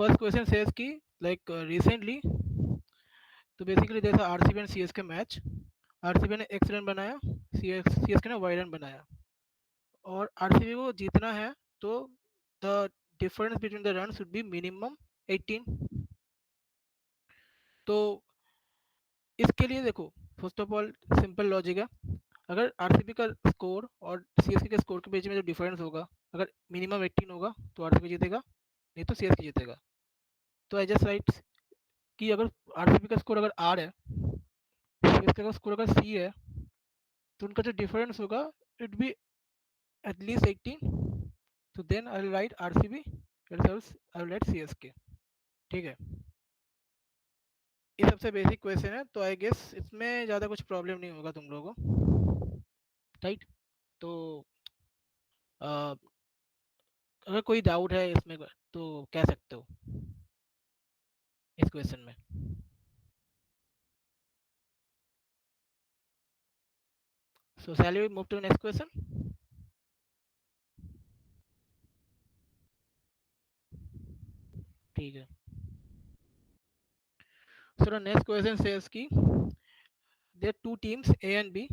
First question says कि like recently, तो basically there's a RCB and CSK match. RCB ने X run बनाया, CSK ने Y run बनाया, और RCB को जीतना है, तो the difference between the runs should be minimum 18. तो इसके लिए देखो, first of all simple logic है। अगर आरसीबी का स्कोर और सीएसके के स्कोर के बीच में जो डिफरेंस होगा, अगर मिनिमम 18 होगा तो आरसीबी जीतेगा, नहीं तो सीएसके जीतेगा। तो आई जस्ट राइट कि अगर आरसीबी का स्कोर अगर आर है, सीएसके का स्कोर अगर सी है, तो उनका जो डिफरेंस होगा इट बी एटलीस्ट 18। तो then I will write RCB, I will write CSK. ठीक है, ये सबसे बेसिक क्वेश्चन है, तो आई गेस इसमें ज़्यादा कुछ प्रॉब्लम नहीं होगा तुम लोगों को, राइट? तो अ, अगर कोई डाउट है इसमें तो कह सकते हो इस क्वेश्चन में। So shall we move to next question? ठीक है, so the next question says कि there two teams A and B,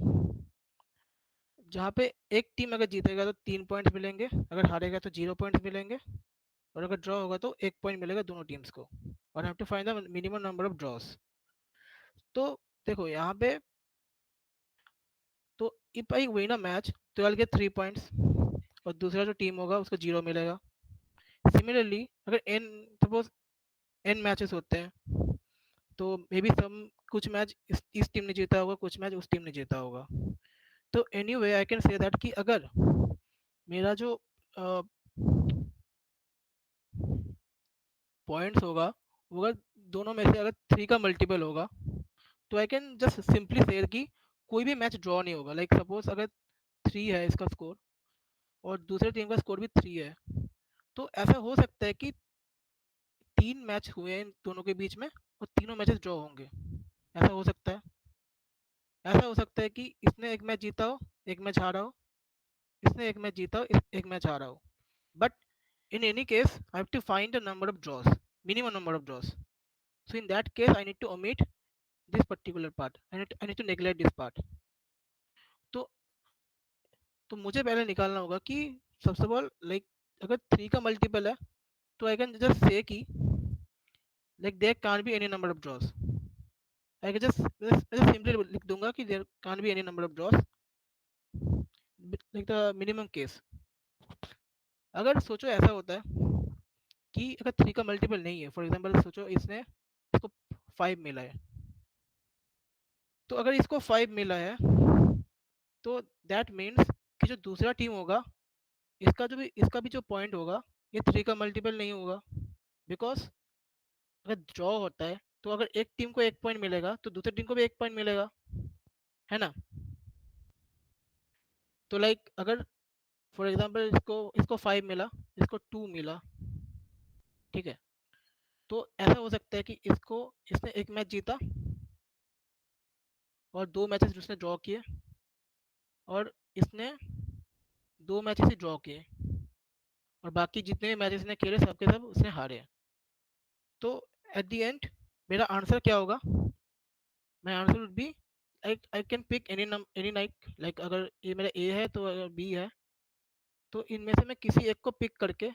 जहाँ पे एक टीम अगर जीतेगा तो 3 पॉइंट्स मिलेंगे, अगर हारेगा तो 0 पॉइंट्स मिलेंगे, और अगर ड्रॉ होगा तो 1 पॉइंट मिलेगा दोनों टीम्स को, और have to find the minimum number of draws. तो देखो यहाँ पे, तो if I win a match तो आई गेट 3 पॉइंट्स, और दूसरा जो टीम होगा उसको 0 मिलेगा। सिमिलरली अगर एन, सपोज एन मैचेस होते हैं, तो मे बी सम, कुछ मैच इस टीम ने जीता होगा, कुछ मैच उस टीम ने जीता होगा। तो any way I can say that कि अगर मेरा जो पॉइंट्स होगा, वो अगर दोनों में से अगर 3 का मल्टीपल होगा, तो आई कैन जस्ट सिंपली से कि कोई भी मैच ड्रॉ नहीं होगा। लाइक सपोज अगर 3 है इसका स्कोर, और दूसरे टीम का स्कोर भी 3 है, तो ऐसा हो सकता है कि 3 मैच हुए हैं इन दोनों के बीच में, और तीनों मैचेस ड्रॉ होंगे। ऐसा हो सकता है। ऐसा हो सकता है कि इसने एक मैच जीता हो, एक मैच हारा हो, इसने एक मैच जीता हो, एक मैच हारा हो। But in any case I have to find a number of draws, minimum number of draws. So in that case I need to omit this particular part, I need to neglect this part. तो मुझे पहले निकालना होगा कि सबसे all like अगर 3 का multiple है, तो आई कैन जस्ट से कि like there can't be any number of draws. I can just simply लिख दूंगा कि there can't be any number of draws, like the minimum case. अगर सोचो ऐसा होता है कि अगर 3 का मल्टीपल नहीं है, फॉर एग्जाम्पल सोचो इसने इसको 5 मिला है, तो अगर इसको 5 मिला है, तो दैट मीन्स कि जो दूसरा टीम होगा, इसका भी जो पॉइंट होगा, ये 3 का मल्टीपल नहीं होगा। बिकॉज अगर ड्रॉ होता है, तो अगर एक टीम को 1 पॉइंट मिलेगा तो दूसरी टीम को भी 1 पॉइंट मिलेगा, है ना? तो लाइक अगर फॉर एग्जाम्पल इसको इसको 5 मिला, इसको 2 मिला, ठीक है, तो ऐसा हो सकता है कि इसने एक मैच जीता, और 2 मैचेस उसने ड्रॉ किए, और इसने 2 मैचेस ही ड्रॉ किए, और बाकी जितने भी मैचेस ने खेले सबके सब उसने हारे। तो एट द एंड मेरा आंसर क्या होगा? My answer would be, I can pick any like अगर ये मेरा ए है तो अगर बी है, तो इनमें से मैं किसी एक को पिक करके,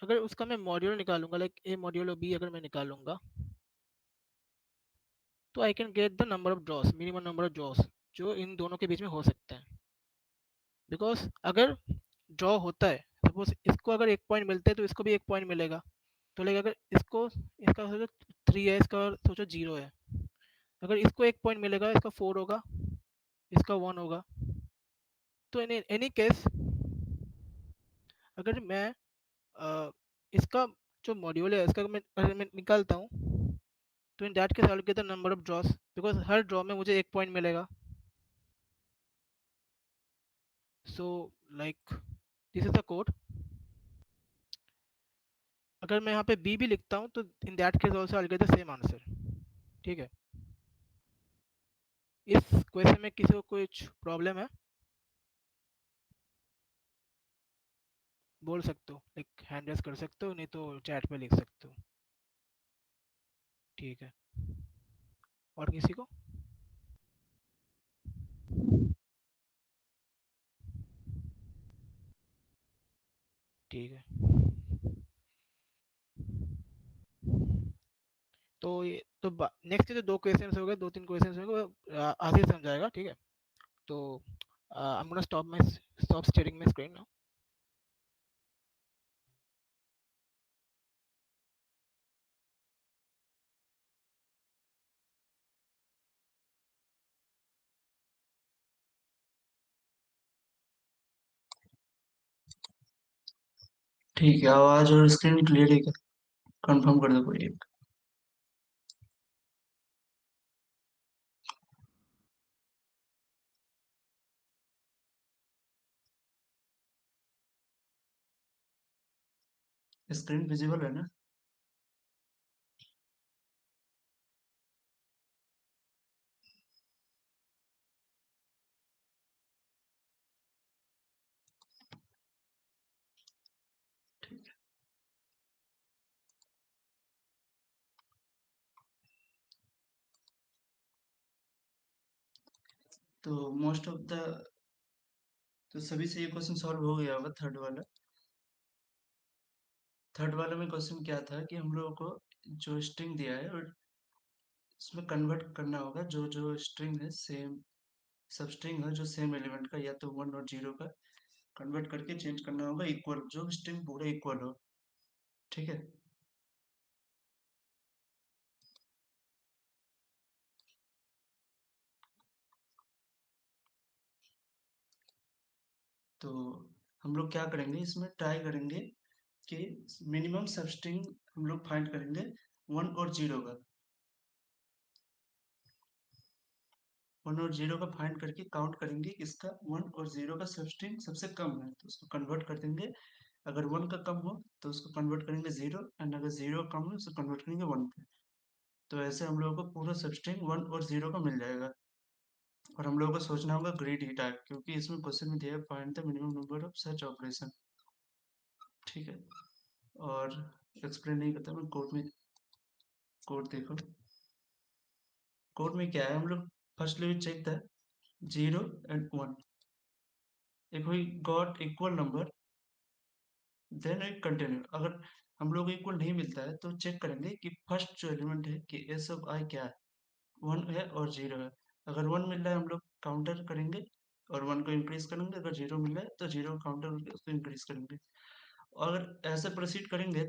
अगर उसका मैं मॉड्यूल निकालूंगा, लाइक ए मॉड्यूल बी अगर मैं निकालूंगा, तो I can get the number of draws, minimum number of draws जो इन दोनों के बीच में हो सकते हैं। बिकॉज अगर ड्रॉ होता है, सपोज इसको अगर 1 पॉइंट मिलते हैं तो इसको भी 1 पॉइंट मिलेगा। तो लाइक अगर इसका सोचो 3 है, इसका सोचो 0 है, अगर इसको 1 पॉइंट मिलेगा, इसका 4 होगा, इसका 1 होगा। तो इन एनी केस अगर मैं इसका जो मॉड्यूल है इसका अगर मैं निकालता हूँ, तो in that case I will get the number of draws, because हर ड्रॉ में मुझे 1 पॉइंट मिलेगा। So like this is the code. अगर मैं यहाँ पे बी भी लिखता हूँ, तो in that case also I will get the same answer. ठीक है, इस क्वेश्चन में किसी को कुछ प्रॉब्लम है, बोल सकते हो, लाइक हैंड रेस कर सकते हो, नहीं तो चैट पे लिख सकते हो। ठीक है। और किसी को? ठीक है। तो ये तो नेक्स्ट जो दो क्वेश्चन हो गए, दो तीन क्वेश्चन हो गए, वो आशीष समझाएगा, ठीक है? तो I am gonna stop steering my screen now. ठीक है, आवाज और स्क्रीन क्लियर है क्या? कंफर्म कर दो कोई एक। स्क्रीन विजिबल है ना? ठीक है। तो मोस्ट ऑफ द तो सभी से ये क्वेश्चन सॉल्व हो गया होगा, थर्ड वाला। थर्ड वाले में क्वेश्चन क्या था कि हम लोगों को जो स्ट्रिंग दिया है और उसमें कन्वर्ट करना होगा, जो जो स्ट्रिंग है सेम, सब स्ट्रिंग है जो सेम एलिमेंट का या तो वन और जीरो का कन्वर्ट करके चेंज करना होगा इक्वल, जो स्ट्रिंग पूरे इक्वल हो। ठीक है। तो हम लोग क्या करेंगे, इसमें ट्राई करेंगे कि मिनिमम सब स्ट्रिंग हम लोग फाइंड करेंगे वन और जीरो का। वन और जीरो का फाइंड करके काउंट करेंगे इसका वन और जीरो का सबस्ट्रिंग सबसे कम है तो उसको कन्वर्ट कर देंगे। अगर वन का कम हो तो उसको कन्वर्ट करेंगे जीरो, एंड अगर जीरो कम हो उसको कन्वर्ट करेंगे वन पे। तो ऐसे हम लोगों को पूरा सबस्ट्रिंग वन और जीरो का मिल जाएगा। और हम लोगों को सोचना होगा ग्रीडी टाइप, क्योंकि इसमें क्वेश्चन में दिया है find the minimum number of such operation. ठीक है। और एक्सप्लेन नहीं करता मैं, कोड में कोड देखो। कोड में क्या है, हम लोग first level check the zero and one, if we got equal number then एक कंटिन्यू। अगर हम लोग इक्वल नहीं मिलता है तो चेक करेंगे कि फर्स्ट जो एलिमेंट है कि एस ऑफ आई क्या है, वन है और जीरो है। अगर वन मिल रहा है हम लोग काउंटर करेंगे और वन को इंक्रीज करेंगे, अगर जीरो मिल रहा है तो जीरो काउंटर करके उसको इंक्रीज करेंगे। और अगर ऐसे प्रोसीड करेंगे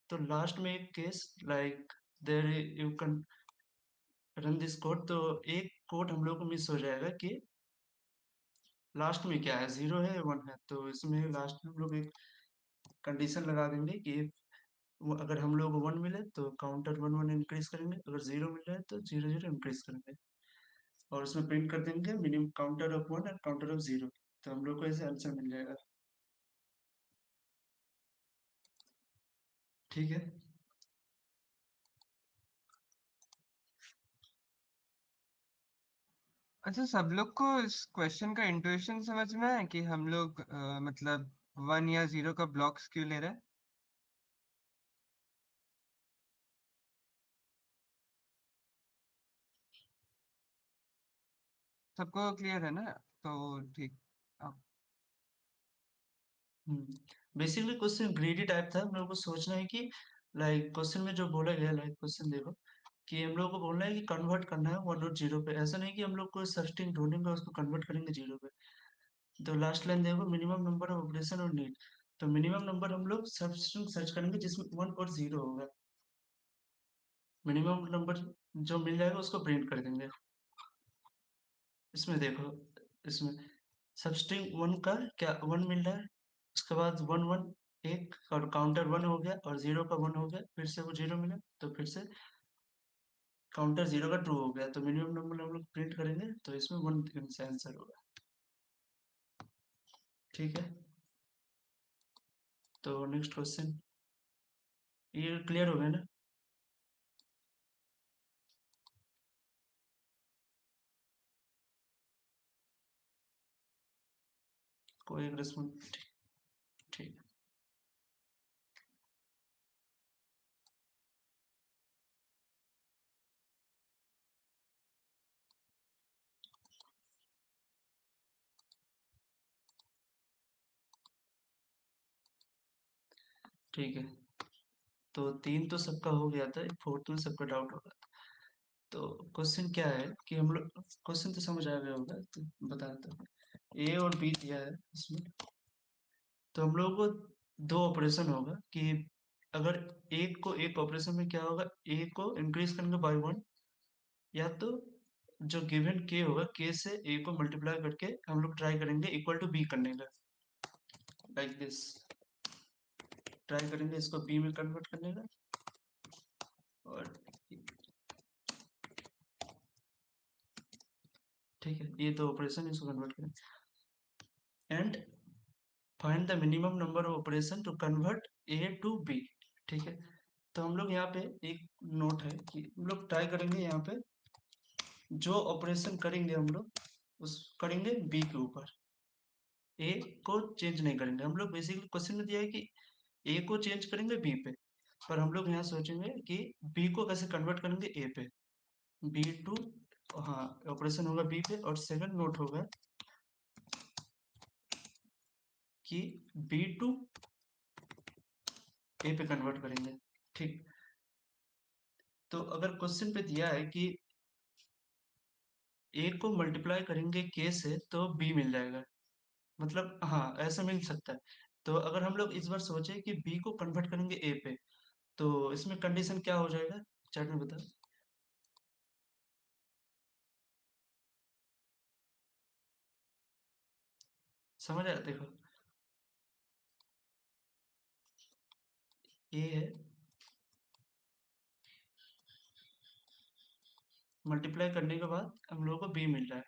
तो लास्ट में एक case like there you can run this code, तो एक कोड हम लोग को मिस हो जाएगा कि लास्ट में क्या है, जीरो है या वन है। तो इसमें लास्ट में हम लोग एक कंडीशन लगा देंगे कि अगर हम लोग को वन मिले तो काउंटर वन वन इंक्रीज करेंगे, अगर जीरो मिल रहा है तो जीरो जीरो इंक्रीज करेंगे। और उसमें प्रिंट कर देंगे मिनिमम काउंटर ऑफ वन और काउंटर ऑफ जीरो। तो हम लोग को ऐसे आंसर मिल जाएगा। ठीक है। अच्छा, सब लोग को इस क्वेश्चन का इंट्यूशन समझ में है कि हम लोग मतलब वन या जीरो का ब्लॉक्स क्यों ले रहे हैं? सबको क्लियर है ना? तो ठीक। अब बेसिकली क्वेश्चन ग्रीडी टाइप था, हम लोग को सोचना है कि लाइक क्वेश्चन में जो बोला गया, लाइक क्वेश्चन देखो कि हम लोग को बोलना है कि कन्वर्ट करना है वन और जीरो पे। ऐसा नहीं कि हम लोग कोई सबस्ट्रिंग ढूंढेंगे और उसको कन्वर्ट करेंगे जीरो पे। तो लास्ट लाइन देखो मिनिमम नंबर ऑफ ऑपरेशन और नीड। तो मिनिमम नंबर हम लोग सबस्ट्रिंग सर्च करेंगे जिसमें वन और जीरो होगा। मिनिमम नंबर जो मिल जाएगा उसको प्रिंट कर देंगे। इसमें देखो, इसमें सबस्ट्रिंग वन का क्या वन मिल रहा है, उसके बाद वन वन एक और काउंटर वन हो गया और जीरो का वन हो गया, फिर से वो जीरो मिला तो फिर से काउंटर जीरो का ट्रू हो गया। तो मिनिमम नंबर हम लोग प्रिंट करेंगे तो इसमें वन से आंसर होगा। ठीक है। तो नेक्स्ट क्वेश्चन, ये क्लियर हो गया ना? कोई एक रेस्पॉन्स? ठीक है। ठीक है, तो 3 तो सबका हो गया था, 4th में सबका डाउट हो रहा था। तो क्वेश्चन क्या है कि हम लोग, क्वेश्चन तो समझ आ गया होगा, तो बताता हूँ। ए और बी दिया है इसमें, तो हम लोग को 2 ऑपरेशन होगा कि अगर एक ऑपरेशन में क्या होगा, ए को इंक्रीज करेंगे बाय 1, या तो जो गिवन के होगा, के से ए को मल्टीप्लाई करके हम लोग ट्राई करेंगे इक्वल टू बी करने का, लाइक दिस। ट्राई करेंगे इसको बी में कन्वर्ट करने का, और ठीक है, ये तो ऑपरेशन, इसको कन्वर्ट करें and find the minimum number of operation to convert A to B. ठीक है, तो हम लोग यहाँ पे एक नोट है कि हम लोग ट्राई करेंगे यहाँ पे जो ऑपरेशन करेंगे हम लोग उस करेंगे बी के ऊपर, ए को चेंज नहीं करेंगे। हम लोग बेसिकली क्वेश्चन में दिया है कि ए को चेंज करेंगे बी पे, पर हम लोग यहाँ सोचेंगे कि बी को कैसे कन्वर्ट करेंगे ए पे, बी टू, हाँ ऑपरेशन होगा बी पे, और सेकंड नोट होगा कि बी टू ए पे कन्वर्ट करेंगे। ठीक, तो अगर क्वेश्चन पे दिया है कि ए को मल्टीप्लाई करेंगे के से तो बी मिल जाएगा, मतलब हाँ ऐसा मिल सकता है। तो अगर हम लोग इस बार सोचे कि बी को कन्वर्ट करेंगे ए पे, तो इसमें कंडीशन क्या हो जाएगा, चैट में बताओ। समझ आया, देखो ए है, मल्टीप्लाई करने के बाद हम लोगों को बी मिल रहा है,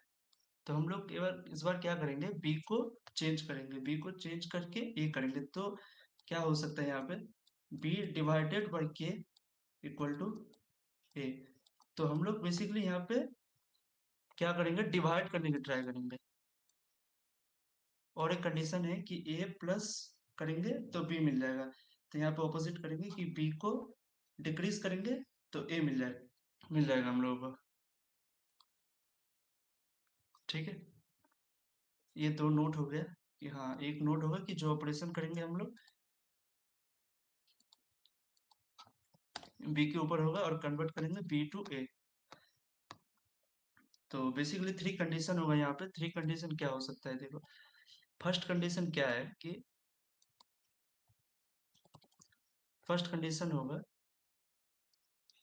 तो हम लोग इस बार क्या करेंगे, बी को चेंज करेंगे, बी को चेंज करके ए करेंगे। तो क्या हो सकता है यहाँ पे, बी डिवाइडेड बाई के इक्वल टू ए। तो हम लोग बेसिकली यहाँ पे क्या करेंगे, डिवाइड करने की ट्राई करेंगे, और एक कंडीशन है कि ए प्लस करेंगे तो बी मिल जाएगा। तो यहाँ पे ऑपोजिट करेंगे कि बी को डिक्रीज करेंगे तो ए मिल जाएगा हम लोगों को। ठीक है, ये 2 नोट हो गया कि हाँ, एक नोट होगा कि जो ऑपरेशन करेंगे हम लोग बी के ऊपर होगा और कन्वर्ट करेंगे बी टू ए। तो बेसिकली 3 कंडीशन होगा यहाँ पे। 3 कंडीशन क्या हो सकता है, देखो फर्स्ट कंडीशन क्या है कि फर्स्ट कंडीशन होगा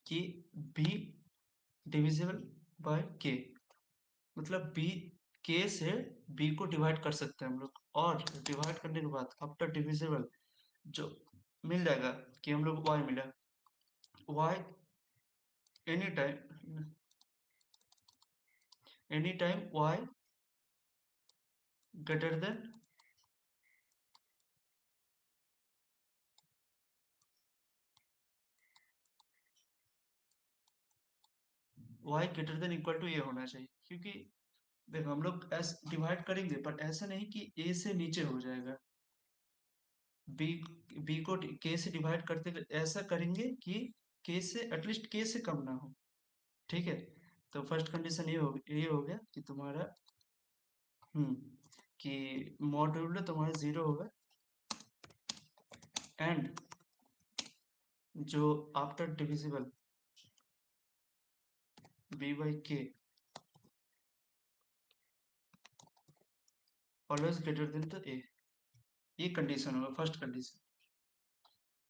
कि बी डिविजिबल बाय के, मतलब बी, के से बी को डिवाइड कर सकते हैं हम लोग, और डिवाइड करने के बाद आफ्टर डिविजिबल जो मिल जाएगा कि हम लोग वाई मिला, Y any time Y greater than Y greater than equal to A होना चाहिए, क्योंकि देखो हम लोग ऐसे डिवाइड करेंगे पर ऐसा नहीं कि ए से नीचे हो जाएगा, बी बी को के से डिवाइड करते ऐसा करेंगे कि के से एटलीस्ट के से कम ना हो। ठीक है, तो फर्स्ट कंडीशन ये हो गया कि तुम्हारा कि मॉड्यूलो तुम्हारा 0 होगा, एंड जो after divisible B by K always greater then the ए, ये कंडीशन होगा फर्स्ट कंडीशन।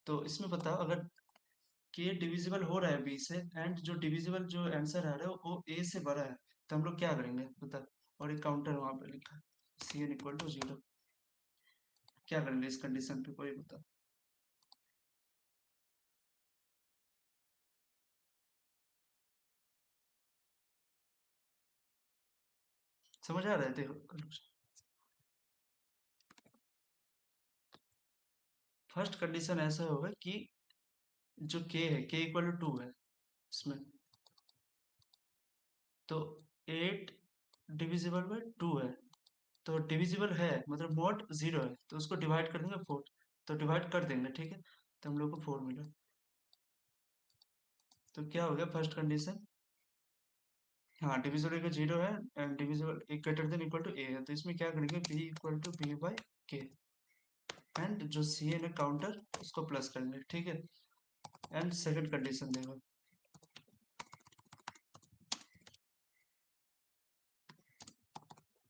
तो इसमें बताओ अगर के डिविजिबल हो रहा है बी से, एंड जो डिविजिबल जो आंसर आ रहा है वो ए से बड़ा है, तो हम लोग क्या करेंगे बता। और एक काउंटर वहां पे लिखा सी एन इक्वल टू 0, क्या करेंगे इस कंडीशन पे, कोई बता। समझ आ रहा है, देखो फर्स्ट कंडीशन ऐसा होगा कि जो के है, के इक्वल टू 2 है इसमें, तो 8 डिविजिबल बाय 2 है, तो डिविजिबल है मतलब मॉड 0 है, तो उसको डिवाइड कर देंगे 4, तो डिवाइड कर देंगे। ठीक है, तो हम लोग को 4 मिला। तो क्या हो गया फर्स्ट कंडीशन, हाँ डिविजिबल का 0 है, एंड डिविजिबल एक greater than equal to A है, तो इसमें क्या करेंगे B equal to B by K. And जो Cn है काउंटर उसको प्लस करेंगे, ठीक है। एंड सेकंड कंडीशन देखो,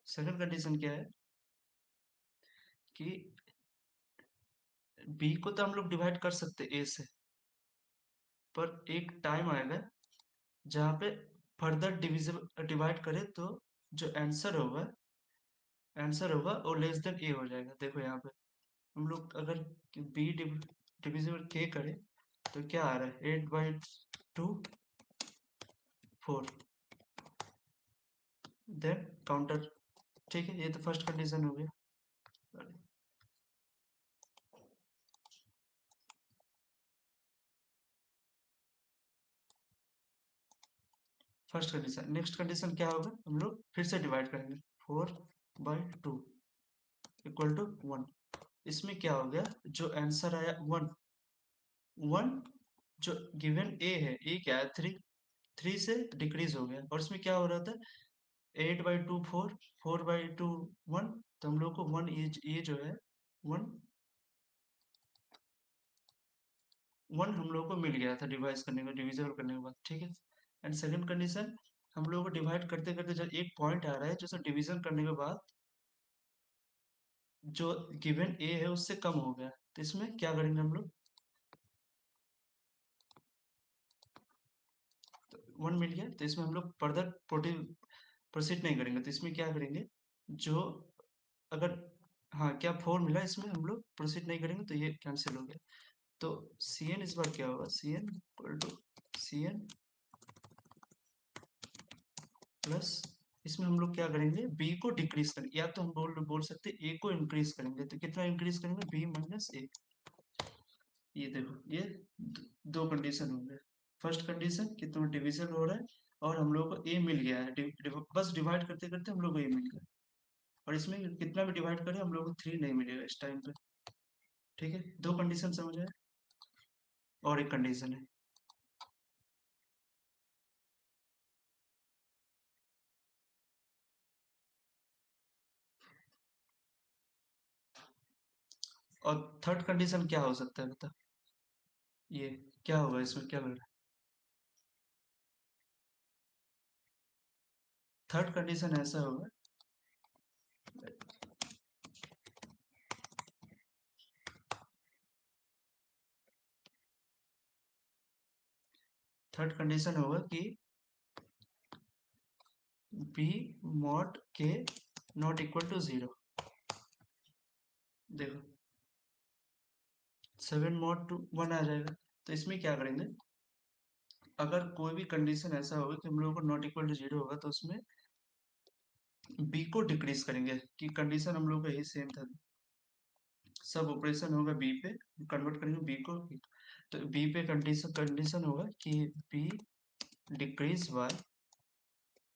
सेकंड कंडीशन क्या है कि बी को तो हम लोग डिवाइड कर सकते ए से, पर एक टाइम आएगा जहाँ पे फर्दर डिविजिबल डिवाइड करें तो जो आंसर होगा वो लेस देन ए हो जाएगा। देखो यहाँ पे हम लोग अगर बी डिविजिबल के करें तो क्या आ रहा है, 8/2 4, देन काउंटर, ठीक है। ये तो फर्स्ट कंडीशन हो गया। फर्स्ट कंडीशन, नेक्स्ट कंडीशन क्या होगा, हम लोग फिर से डिवाइड करेंगे, 4/2 इक्वल टू 1। इसमें क्या हो गया, जो आंसर आया 1, 1 जो गिवन ए है, ए क्या है 3, 3 से डिक्रीज हो गया, और इसमें क्या हो रहा था 8/2 4, 4/2 1, तो हम लोग को 1 ये जो है 1 1 हम लोग को मिल गया था डिवाइड करने का, डिविजिबल करने के बाद, ठीक है। एंड सेकंड कंडीशन, हम लोग को डिवाइड करते करते जब एक पॉइंट आ रहा है जैसे डिवीजन करने के बाद जो गिवन ए है उससे कम हो गया, तो इसमें क्या करेंगे हम लोग, तो 1 मिल गया, तो इसमें हम लोग फर्दर प्रोसीड नहीं करेंगे, तो इसमें क्या करेंगे, जो अगर हाँ क्या 4 मिला, इसमें हम लोग प्रोसीड नहीं करेंगे तो ये कैंसिल हो गया। तो Cn इस बार क्या होगा, Cn equal to Cn plus, इसमें हम लोग क्या करेंगे, बी को डिक्रीज करेंगे, या तो हम बोल सकते हैं ए को इंक्रीज करेंगे, तो कितना इंक्रीज करेंगे, बी माइनस ए। ये देखो ये दो कंडीशन हो गए। फर्स्ट कंडीशन कि तुम्हें डिवीजन हो रहा है और हम लोग को ए मिल गया है, बस डिवाइड करते करते हम लोग को ए मिल गया, और इसमें कितना भी डिवाइड करें हम लोग को 3 नहीं मिलेगा इस टाइम पे, ठीक है। दो कंडीशन समझ आए, और एक कंडीशन है, और थर्ड कंडीशन क्या हो सकता है बता, ये क्या होगा, इसमें क्या लग रहा है, थर्ड कंडीशन ऐसा होगा, थर्ड कंडीशन होगा कि बी मॉड के नॉट इक्वल टू 0। देखो 7 मॉड टू 1 आ जाएगा, तो इसमें क्या करेंगे, अगर कोई भी कंडीशन ऐसा होगा कि हम लोगों को नॉट इक्वल टू 0 होगा, तो उसमें बी को डिक्रीज करेंगे, कि कंडीशन हम लोग का यही सेम था, सब ऑपरेशन होगा बी पे, कन्वर्ट करेंगे बी को, तो बी पे कंडीशन कंडीशन होगा कि बी डिक्रीज बाय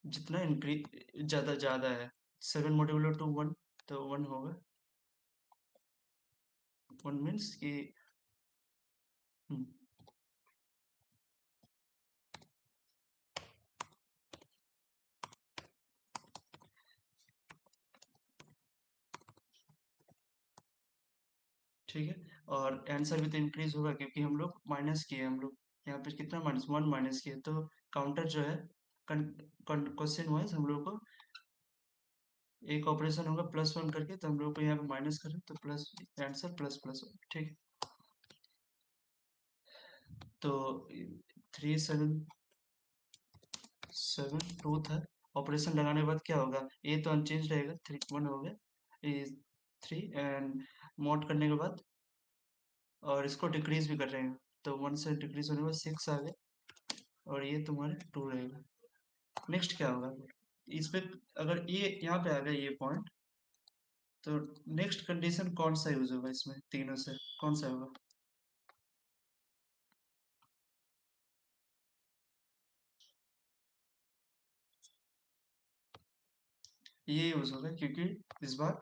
जितना इंक्रीज ज्यादा ज्यादा है, 7 मल्टीप्लाई टू 1, तो 1 होगा, 1 मीन्स कि हम्म, ठीक है। और आंसर भी तो इंक्रीज होगा क्योंकि हम लोग माइनस किए, हम लोग यहाँ पे कितना माइनस 1 माइनस किए, तो काउंटर जो है क्वेश्चन वाइज हम लोग को एक ऑपरेशन होगा +1 करके, तो हम लोग को यहाँ पे माइनस करें तो प्लस, आंसर प्लस प्लस होगा, ठीक है। तो 3772 था, ऑपरेशन लगाने के बाद क्या होगा, ए तो अनचेंज रहेगा, 1 हो गया, ए 3 एंड मॉड करने के बाद, और इसको डिक्रीज भी कर रहे हैं, तो 1 से डिक्रीज होने के बाद 6 आ गया, और ये तुम्हारे 2 रहेगा। नेक्स्ट क्या होगा, इस पे अगर ये यहाँ पे आ गया ये पॉइंट, तो नेक्स्ट कंडीशन कौन सा यूज होगा, इसमें तीनों से कौन सा होगा, ये यूज होगा, क्योंकि इस बार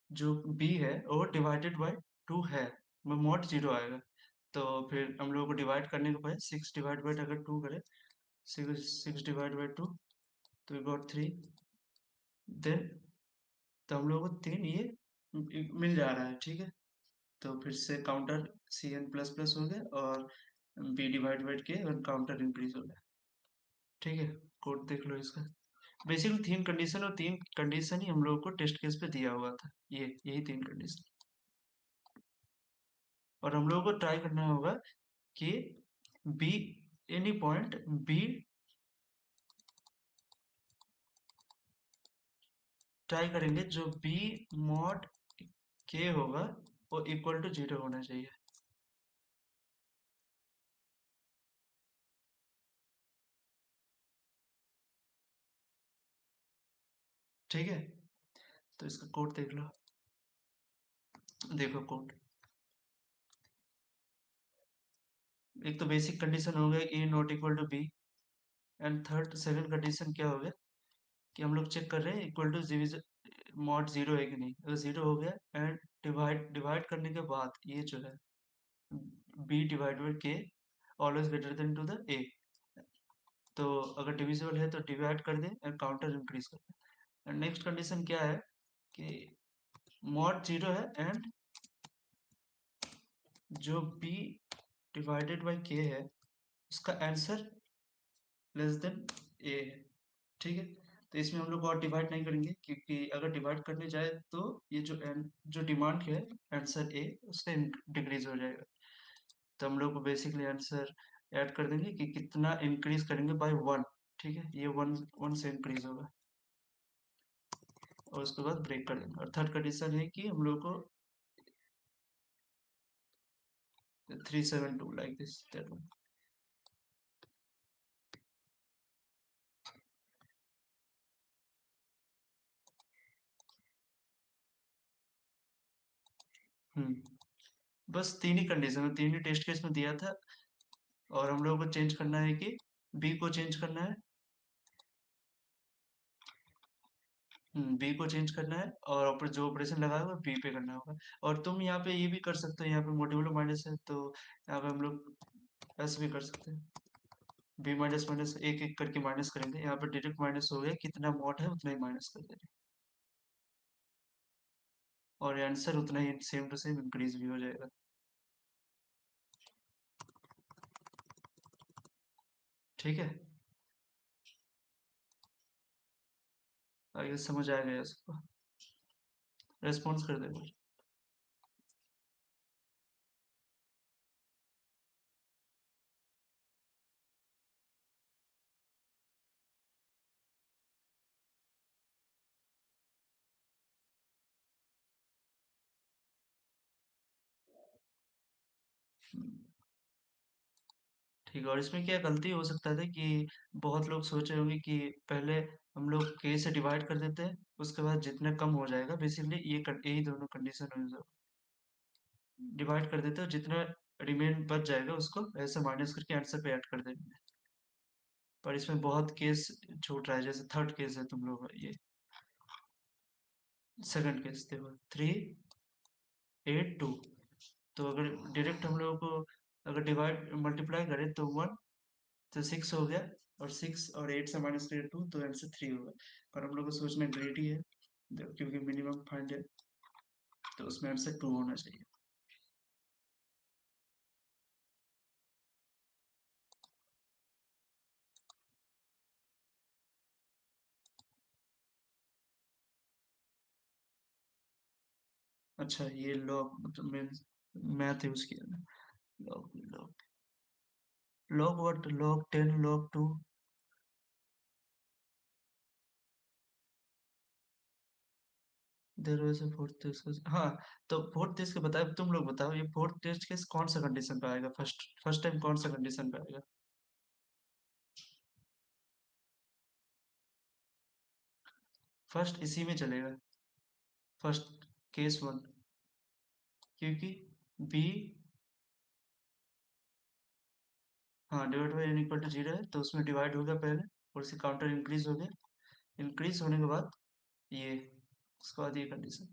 जो b है वो डिवाइडेड बाय 2 है, वो मॉड 0 आएगा, तो फिर हम लोगों को डिवाइड करने के बाद 6 डिवाइड बाय अगर 2 करें, 6 डिवाइड बाय 2, तो वी गॉट 3, देन तो हम लोगों को 3 ये मिल जा रहा है, ठीक है। तो फिर से counter C N plus plus हो गया और बी डिवाइड बाइड के और काउंटर इंक्रीज हो गया। ठीक है, कोड देख लो इसका। बेसिकली 3 कंडीशन और 3 कंडीशन ही हम लोगों को टेस्ट केस पे दिया हुआ था, यही 3 कंडीशन। और हम लोगों को ट्राई करना होगा कि B any point B try करेंगे जो बी मॉड के होगा वो इक्वल टू 0 होना चाहिए। ठीक है, तो इसका कोड देख लो। देखो कोड, एक तो बेसिक कंडीशन हो गया A not equal to B, and third second condition क्या हो गया कि हम लोग चेक कर रहे हैं इक्वल टू मॉड 0 है कि नहीं। अगर 0 हो गया एंड डिवाइड करने के बाद ये जो है B divide by K always greater than to the A, तो अगर डिविजिबल है तो डिवाइड कर दे एंड काउंटर इंक्रीज कर दे। एंड नेक्स्ट कंडीशन क्या है कि मॉड 0 है एंड जो बी डिवाइडेड बाई के है उसका आंसर लेस देन ए है। ठीक है, तो इसमें हम लोग और डिवाइड नहीं करेंगे क्योंकि अगर डिवाइड करने जाए तो ये जो डिमांड है आंसर ए उससे डिक्रीज हो जाएगा। तो हम लोग को बेसिकली आंसर ऐड कर देंगे कि कितना इंक्रीज करेंगे बाय 1। ठीक है, ये 1 से इंक्रीज होगा और उसके बाद ब्रेक कर देंगे। और थर्ड कंडीशन है कि हम लोग को 372 लाइक दिस दैट वन। बस 3 ही कंडीशन है, 3 ही टेस्ट केस में दिया था और हम लोगों को चेंज करना है कि बी को चेंज करना है। बी को चेंज करना है और जो ऑपरेशन लगाया हुआ बी पे करना होगा। और तुम यहाँ पे ये भी कर सकते हो, यहाँ पे मॉड्यूलो माइनस है तो यहाँ पे हम लोग ऐसे भी कर सकते हैं, बी माइनस माइनस एक एक करके माइनस करेंगे। यहाँ पे डायरेक्ट माइनस हो गया, कितना मॉड है उतना ही माइनस कर देंगे और आंसर उतना ही सेम टू सेम इंक्रीज भी हो जाएगा। ठीक है, आगे समझ आ गया सबको? रेस्पॉन्स कर देगा। ठीक है, और इसमें क्या गलती हो सकता था कि बहुत लोग सोच रहे होंगे कि पहले हम लोग के से डिवाइड कर देते हैं उसके बाद जितना कम हो जाएगा, बेसिकली यही दोनों कंडीशन डिवाइड कर देते हो, जितना रिमेन बच जाएगा उसको ऐसे माइनस करके आंसर पे ऐड कर देंगे। पर इसमें बहुत केस छूट रहा है, जैसे थर्ड केस है तुम लोग ये सेकंड केस देखो 3 8 2। तो अगर डायरेक्ट हम लोगों को अगर डिवाइड मल्टीप्लाई करें तो 1 तो 6 हो गया और 6 और 8 से माइनस करें 2 तो आंसर 3 होगा। पर हम लोग को सोचना ग्रेडी है क्योंकि मिनिमम फाइंड है तो उसमें आंसर 2 होना चाहिए। अच्छा, ये लॉग मतलब मैथ यूज किया ना, log log log what, log 10 log 2। There was a fourth test. हाँ, तो फोर्थ टेस्ट के बताओ, तुम लोग बताओ ये फोर्थ टेस्ट केस कौन सा कंडीशन पे आएगा, फर्स्ट फर्स्ट टाइम कौन सा कंडीशन पे आएगा? फर्स्ट इसी में चलेगा, फर्स्ट केस 1, क्योंकि बी हाँ divide by N equal to 0 है तो उसमें डिवाइड हो गया पहले और उससे काउंटर इंक्रीज हो गया। इंक्रीज होने के बाद ये उसके बाद ये कंडीशन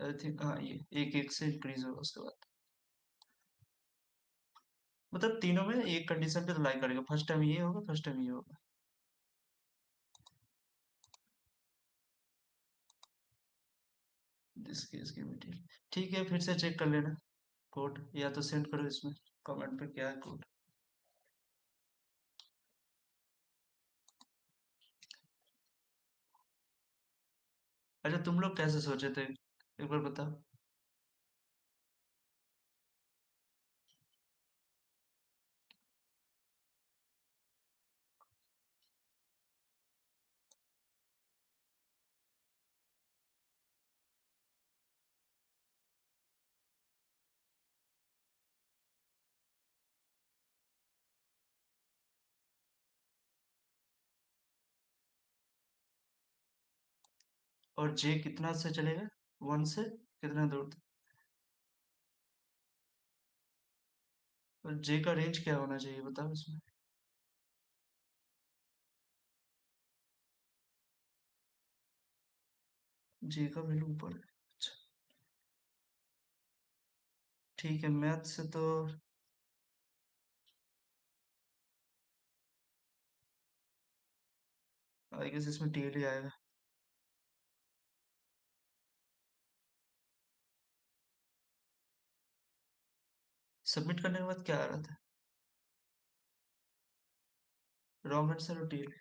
आई थिंक, हाँ ये एक एक से इंक्रीज होगा उसके बाद। मतलब तीनों में एक कंडीशन पे लाई करेगा, फर्स्ट टाइम ये होगा फर्स्ट टाइम ये होगा। दिस केस के भी ठीक है, फिर से चेक कर लेना कोड, या तो सेंड करो इसमें कमेंट पे क्या है कोड। अच्छा तुम लोग कैसे सोचे थे, एक बार बताओ। और जे कितना से चलेगा, 1 से कितना दूर तक? और जे का रेंज क्या होना चाहिए बताओ इसमें। जे का वैल्यू ऊपर है। अच्छा ठीक है, मैथ से तो आई गेस इसमें टीएल ही आएगा। सबमिट करने के बाद क्या आ रहा था, रॉन्ग आंसर और टीएल।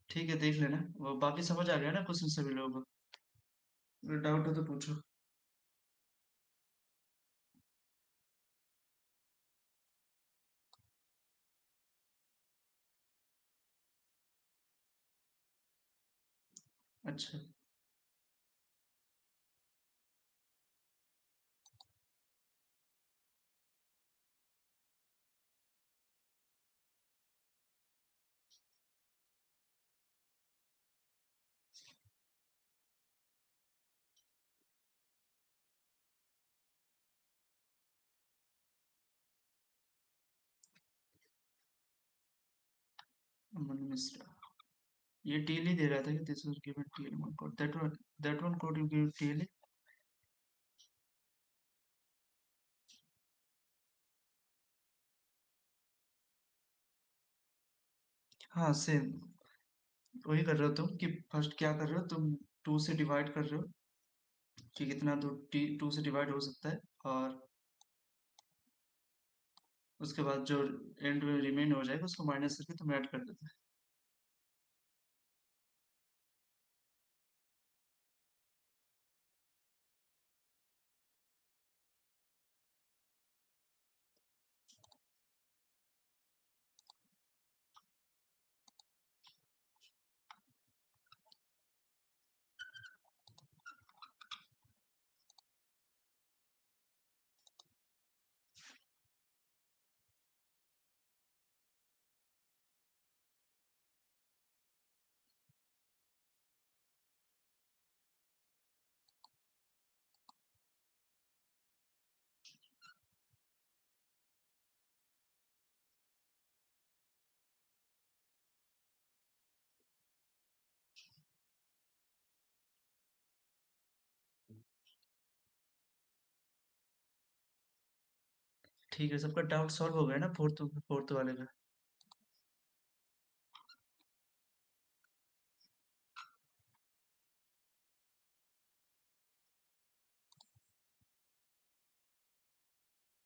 ठीक है देख लेना, वो बाकी समझ आ गया ना क्वेश्चन सभी लोगों को, अगर डाउट हो तो पूछो। अच्छा अमन मिश्रा, ये टीएल ही दे रहा था कि this was given TL one code, that one code you give TL. हाँ सेम वही कर रहे हो तुम, कि फर्स्ट क्या कर रहे हो तुम, 2 से डिवाइड कर रहे हो कि कितना दूर टी 2 से डिवाइड हो सकता है, और उसके बाद जो एंड में रिमेन हो जाएगा उसको माइनस करके तुम ऐड कर देते हैं। ठीक है, सबका डाउट सॉल्व हो गया ना फोर्थ फोर्थ वाले का।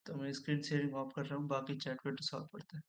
तो मैं स्क्रीन शेयरिंग ऑफ कर रहा हूँ, बाकी चैट पे तो सॉल्व पड़ता है।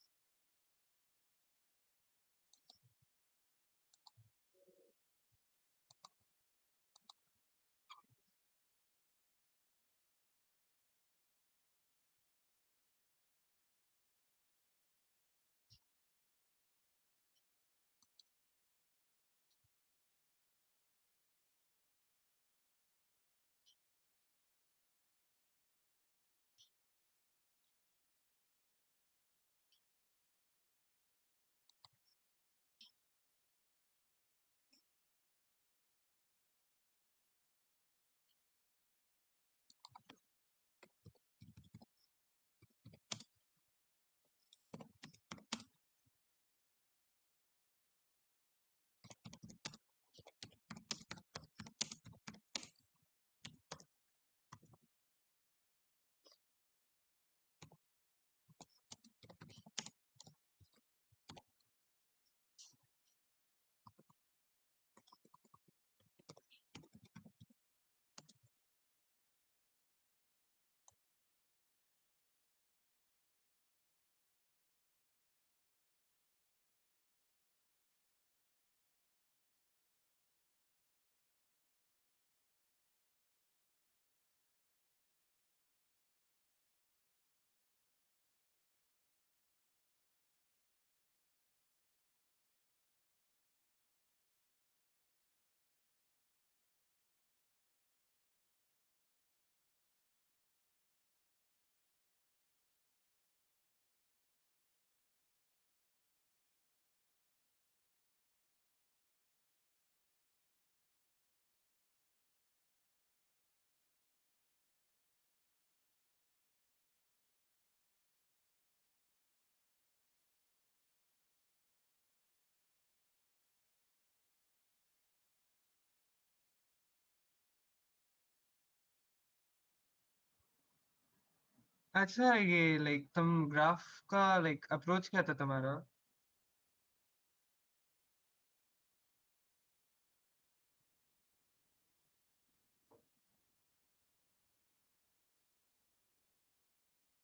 अच्छा, ये लाइक तुम ग्राफ का लाइक अप्रोच क्या था तुम्हारा?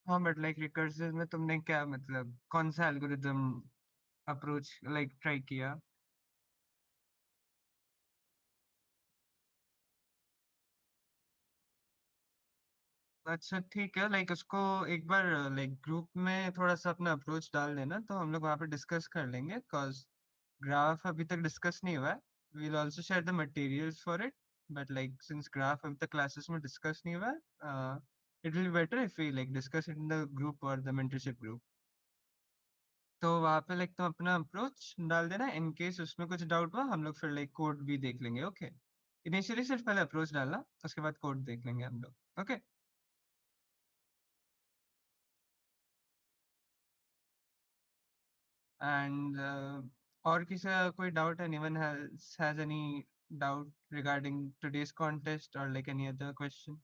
हाँ, बट लाइक रिकर्सिव में तुमने क्या मतलब कौन सा एल्गोरिदम अप्रोच लाइक ट्राई किया? अच्छा ठीक है, लाइक उसको एक बार लाइक ग्रुप में थोड़ा सा अपना अप्रोच डाल देना, तो हम लोग वहाँ पे डिस्कस कर लेंगे, बिकॉज ग्राफ अभी तक डिस्कस नहीं हुआ है। We will also share the materials for it, but like since graph अभी तक क्लासेस में डिस्कस नहीं हुआ है, it will be better if we like discuss in the group और द मेंटरशिप ग्रुप। तो वहाँ पे लाइक तुम अपना अप्रोच डाल देना, इन केस उसमें कुछ डाउट हुआ हम लोग फिर लाइक कोड भी देख लेंगे। ओके, इनिशियली सिर्फ पहले अप्रोच डालना, उसके बाद कोड देख लेंगे हम लोग। ओके। एंड और किसी का कोई doubt? Anyone has any doubt regarding today's contest और like any other question?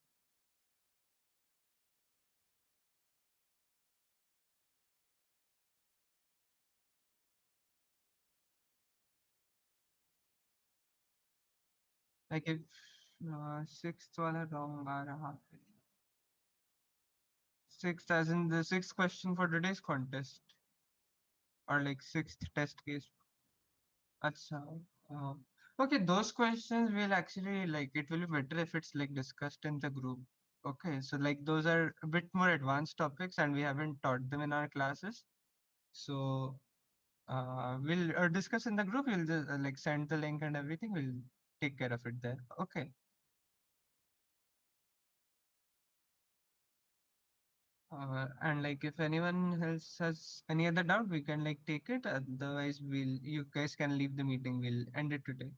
Like if sixth वाला रॉन्ग आ रहा है, sixth as in the sixth question for today's contest, or like sixth test case? Acha. Okay, those questions will actually like it will be better if it's like discussed in the group. Okay, so like those are a bit more advanced topics and we haven't taught them in our classes. So we'll discuss in the group. We'll just like send the link and everything. We'll take care of it there. Okay. And like if anyone else has any other doubt, we can like take it. Otherwise, we'll you guys can leave the meeting. We'll end it today.